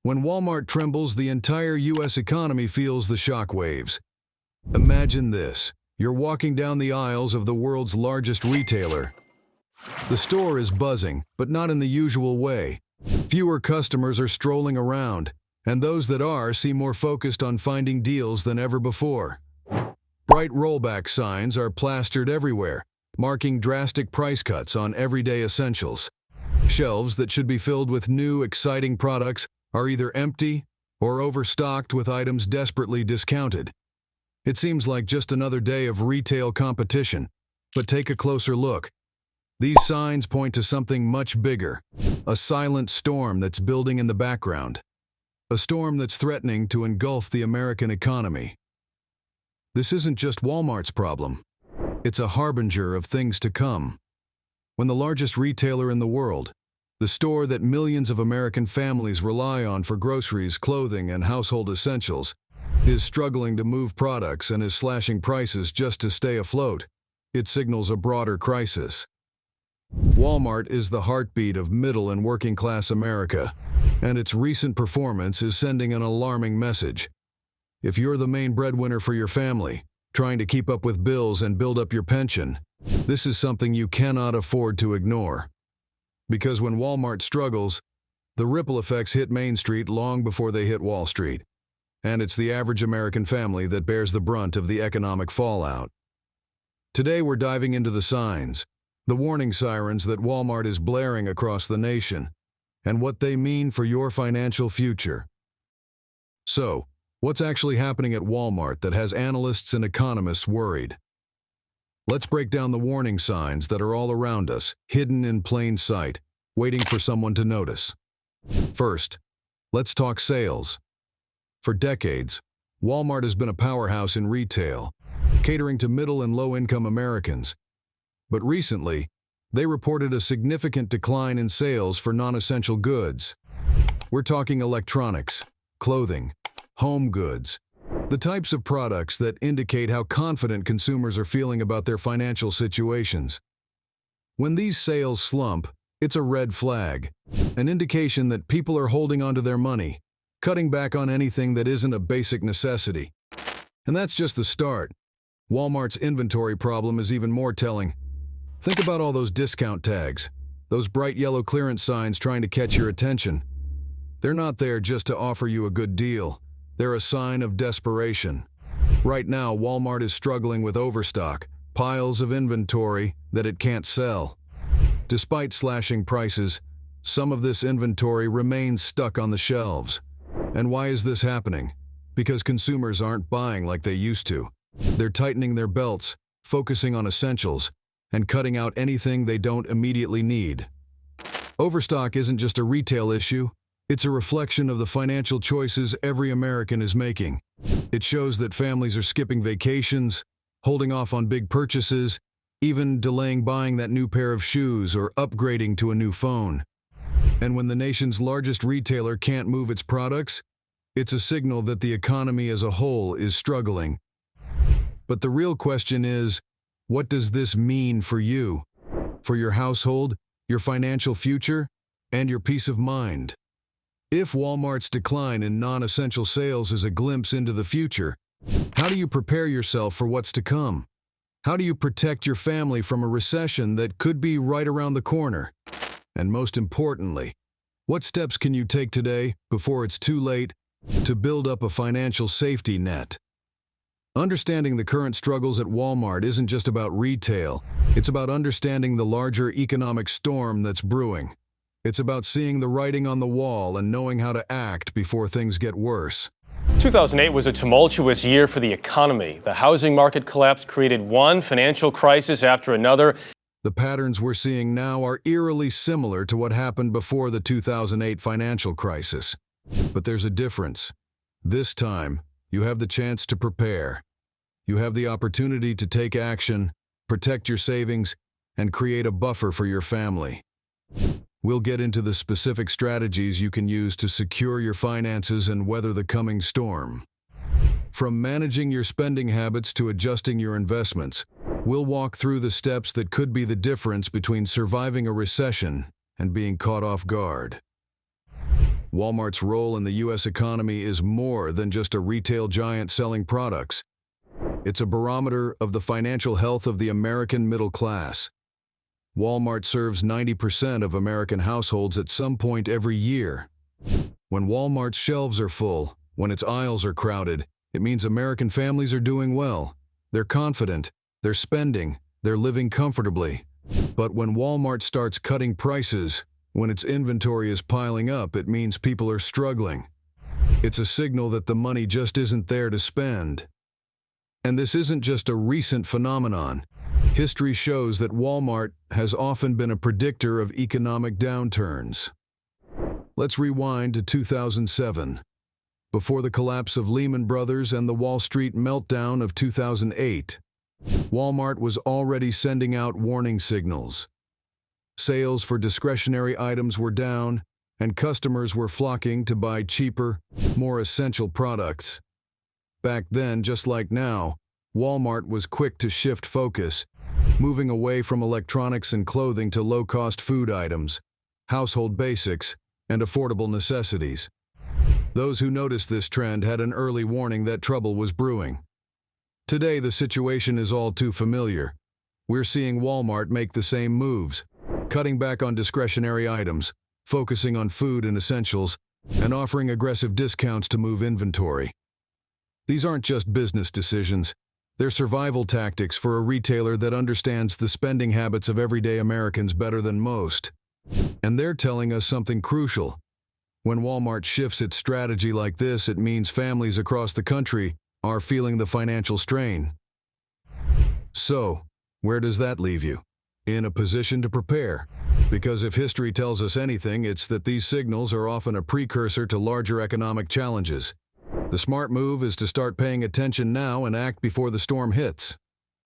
When Walmart trembles, the entire U.S. economy feels the shock waves. Imagine this. You're walking down the aisles of the world's largest retailer. The store is buzzing, but not in the usual way. Fewer customers are strolling around, and those that are seem more focused on finding deals than ever before. Bright rollback signs are plastered everywhere, marking drastic price cuts on everyday essentials. Shelves that should be filled with new, exciting products are either empty or overstocked with items desperately discounted. It seems like just another day of retail competition, but take a closer look. These signs point to something much bigger, a silent storm that's building in the background, a storm that's threatening to engulf the American economy. This isn't just Walmart's problem. It's a harbinger of things to come. When the largest retailer in the world, the store that millions of American families rely on for groceries, clothing, and household essentials, is struggling to move products and is slashing prices just to stay afloat, it signals a broader crisis. Walmart is the heartbeat of middle and working-class America, and its recent performance is sending an alarming message. If you're the main breadwinner for your family, trying to keep up with bills and build up your pension, this is something you cannot afford to ignore. Because when Walmart struggles, the ripple effects hit Main Street long before they hit Wall Street, and it's the average American family that bears the brunt of the economic fallout. Today we're diving into the signs, the warning sirens that Walmart is blaring across the nation, and what they mean for your financial future. So, what's actually happening at Walmart that has analysts and economists worried? Let's break down the warning signs that are all around us, hidden in plain sight, waiting for someone to notice. First, let's talk sales. For decades, Walmart has been a powerhouse in retail, catering to middle and low-income Americans. But recently, they reported a significant decline in sales for non-essential goods. We're talking electronics, clothing, home goods, the types of products that indicate how confident consumers are feeling about their financial situations. When these sales slump, it's a red flag, an indication that people are holding onto their money, cutting back on anything that isn't a basic necessity. And that's just the start. Walmart's inventory problem is even more telling. Think about all those discount tags, those bright yellow clearance signs trying to catch your attention. They're not there just to offer you a good deal. They're a sign of desperation. Right now, Walmart is struggling with overstock, piles of inventory that it can't sell. Despite slashing prices, some of this inventory remains stuck on the shelves. And why is this happening? Because consumers aren't buying like they used to. They're tightening their belts, focusing on essentials, and cutting out anything they don't immediately need. Overstock isn't just a retail issue. It's a reflection of the financial choices every American is making. It shows that families are skipping vacations, holding off on big purchases, even delaying buying that new pair of shoes or upgrading to a new phone. And when the nation's largest retailer can't move its products, it's a signal that the economy as a whole is struggling. But the real question is, what does this mean for you, for your household, your financial future, and your peace of mind? If Walmart's decline in non-essential sales is a glimpse into the future, how do you prepare yourself for what's to come? How do you protect your family from a recession that could be right around the corner? And most importantly, what steps can you take today, before it's too late, to build up a financial safety net? Understanding the current struggles at Walmart isn't just about retail. It's about understanding the larger economic storm that's brewing. It's about seeing the writing on the wall and knowing how to act before things get worse. 2008 was a tumultuous year for the economy. The housing market collapse created one financial crisis after another. The patterns we're seeing now are eerily similar to what happened before the 2008 financial crisis. But there's a difference. This time, you have the chance to prepare. You have the opportunity to take action, protect your savings, and create a buffer for your family. We'll get into the specific strategies you can use to secure your finances and weather the coming storm. From managing your spending habits to adjusting your investments, we'll walk through the steps that could be the difference between surviving a recession and being caught off guard. Walmart's role in the U.S. economy is more than just a retail giant selling products. It's a barometer of the financial health of the American middle class. Walmart serves 90% of American households at some point every year. When Walmart's shelves are full, when its aisles are crowded, it means American families are doing well. They're confident, they're spending, they're living comfortably. But when Walmart starts cutting prices, when its inventory is piling up, it means people are struggling. It's a signal that the money just isn't there to spend. And this isn't just a recent phenomenon. History shows that Walmart has often been a predictor of economic downturns. Let's rewind to 2007. Before the collapse of Lehman Brothers and the Wall Street meltdown of 2008, Walmart was already sending out warning signals. Sales for discretionary items were down, and customers were flocking to buy cheaper, more essential products. Back then, just like now, Walmart was quick to shift focus, moving away from electronics and clothing to low-cost food items, household basics, and affordable necessities. Those who noticed this trend had an early warning that trouble was brewing. Today, the situation is all too familiar. We're seeing Walmart make the same moves, cutting back on discretionary items, focusing on food and essentials, and offering aggressive discounts to move inventory. These aren't just business decisions. They're survival tactics for a retailer that understands the spending habits of everyday Americans better than most. And they're telling us something crucial. When Walmart shifts its strategy like this, it means families across the country are feeling the financial strain. So, where does that leave you? In a position to prepare. Because if history tells us anything, it's that these signals are often a precursor to larger economic challenges. The smart move is to start paying attention now and act before the storm hits.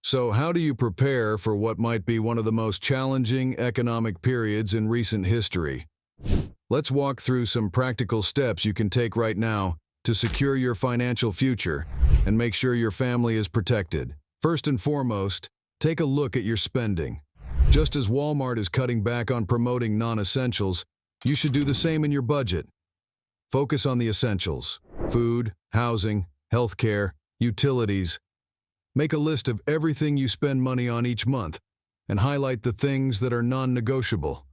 So how do you prepare for what might be one of the most challenging economic periods in recent history? Let's walk through some practical steps you can take right now to secure your financial future and make sure your family is protected. First and foremost, take a look at your spending. Just as Walmart is cutting back on promoting non-essentials, you should do the same in your budget. Focus on the essentials: food, housing, healthcare, utilities. Make a list of everything you spend money on each month and highlight the things that are non-negotiable.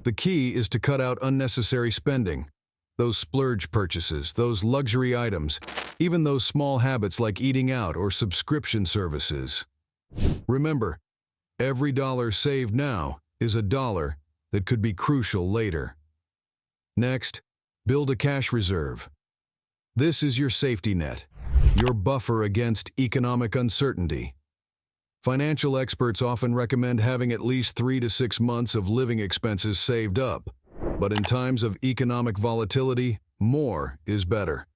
The key is to cut out unnecessary spending. Those splurge purchases, those luxury items, even those small habits like eating out or subscription services. Remember, every dollar saved now is a dollar that could be crucial later. Next, build a cash reserve. This is your safety net, your buffer against economic uncertainty. Financial experts often recommend having at least 3 to 6 months of living expenses saved up. But in times of economic volatility, more is better.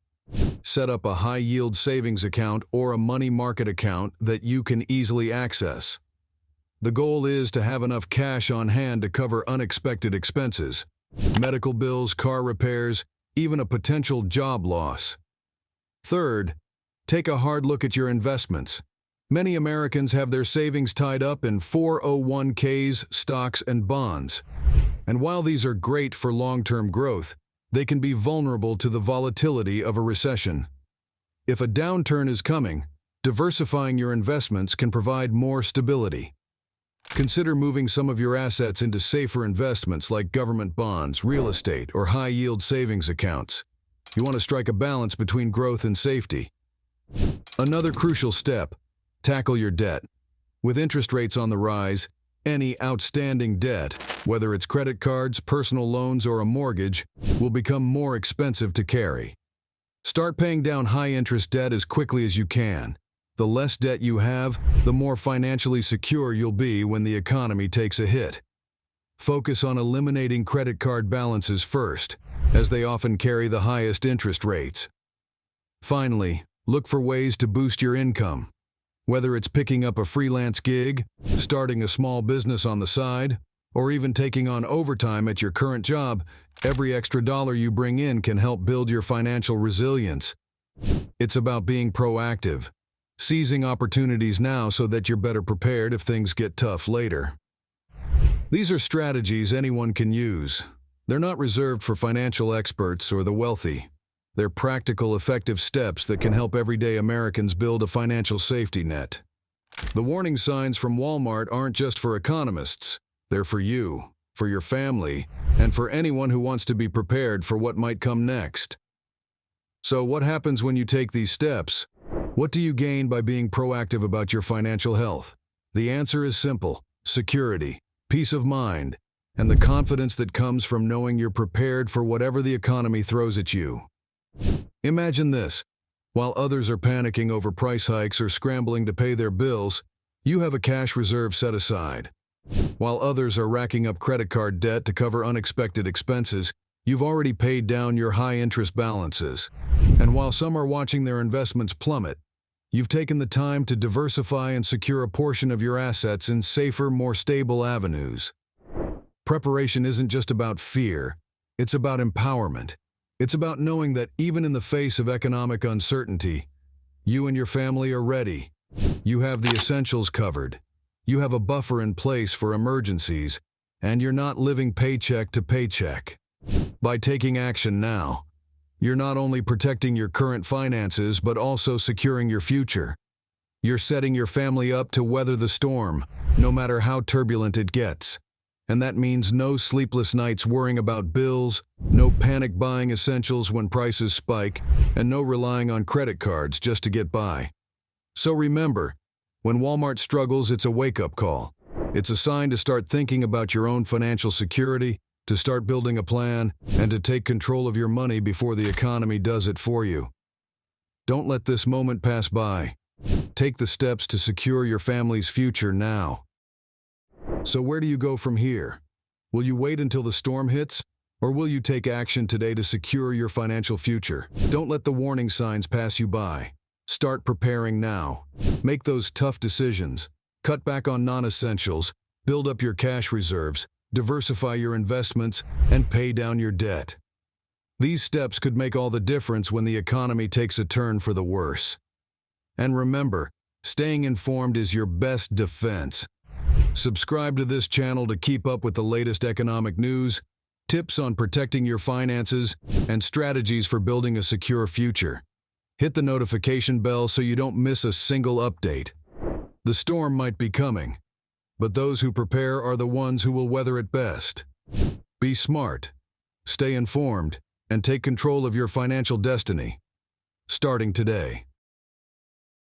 Set up a high-yield savings account or a money market account that you can easily access. The goal is to have enough cash on hand to cover unexpected expenses, medical bills, car repairs, even a potential job loss. Third, take a hard look at your investments. Many Americans have their savings tied up in 401ks, stocks, and bonds. And while these are great for long-term growth, they can be vulnerable to the volatility of a recession. If a downturn is coming, diversifying your investments can provide more stability. Consider moving some of your assets into safer investments like government bonds, real estate, or high-yield savings accounts. You want to strike a balance between growth and safety. Another crucial step: tackle your debt. With interest rates on the rise, any outstanding debt, whether it's credit cards, personal loans, or a mortgage, will become more expensive to carry. Start paying down high-interest debt as quickly as you can. The less debt you have, the more financially secure you'll be when the economy takes a hit. Focus on eliminating credit card balances first, as they often carry the highest interest rates. Finally, look for ways to boost your income. Whether it's picking up a freelance gig, starting a small business on the side, or even taking on overtime at your current job, every extra dollar you bring in can help build your financial resilience. It's about being proactive, seizing opportunities now so that you're better prepared if things get tough later. These are strategies anyone can use. They're not reserved for financial experts or the wealthy. They're practical, effective steps that can help everyday Americans build a financial safety net. The warning signs from Walmart aren't just for economists. They're for you, for your family, and for anyone who wants to be prepared for what might come next. So what happens when you take these steps? What do you gain by being proactive about your financial health? The answer is simple: security, peace of mind, and the confidence that comes from knowing you're prepared for whatever the economy throws at you. Imagine this. While others are panicking over price hikes or scrambling to pay their bills, you have a cash reserve set aside. While others are racking up credit card debt to cover unexpected expenses, you've already paid down your high-interest balances. And while some are watching their investments plummet, you've taken the time to diversify and secure a portion of your assets in safer, more stable avenues. Preparation isn't just about fear, it's about empowerment. It's about knowing that even in the face of economic uncertainty, you and your family are ready. You have the essentials covered. You have a buffer in place for emergencies, and you're not living paycheck to paycheck. By taking action now, you're not only protecting your current finances, but also securing your future. You're setting your family up to weather the storm, no matter how turbulent it gets. And that means no sleepless nights worrying about bills, no panic buying essentials when prices spike, and no relying on credit cards just to get by. So remember, when Walmart struggles, it's a wake-up call. It's a sign to start thinking about your own financial security, to start building a plan, and to take control of your money before the economy does it for you. Don't let this moment pass by. Take the steps to secure your family's future now. So where do you go from here? Will you wait until the storm hits? Or will you take action today to secure your financial future? Don't let the warning signs pass you by. Start preparing now. Make those tough decisions. Cut back on non-essentials, build up your cash reserves, diversify your investments, and pay down your debt. These steps could make all the difference when the economy takes a turn for the worse. And remember, staying informed is your best defense. Subscribe to this channel to keep up with the latest economic news, tips on protecting your finances, and strategies for building a secure future. Hit the notification bell so you don't miss a single update. The storm might be coming, but those who prepare are the ones who will weather it best. Be smart, stay informed, and take control of your financial destiny, starting today.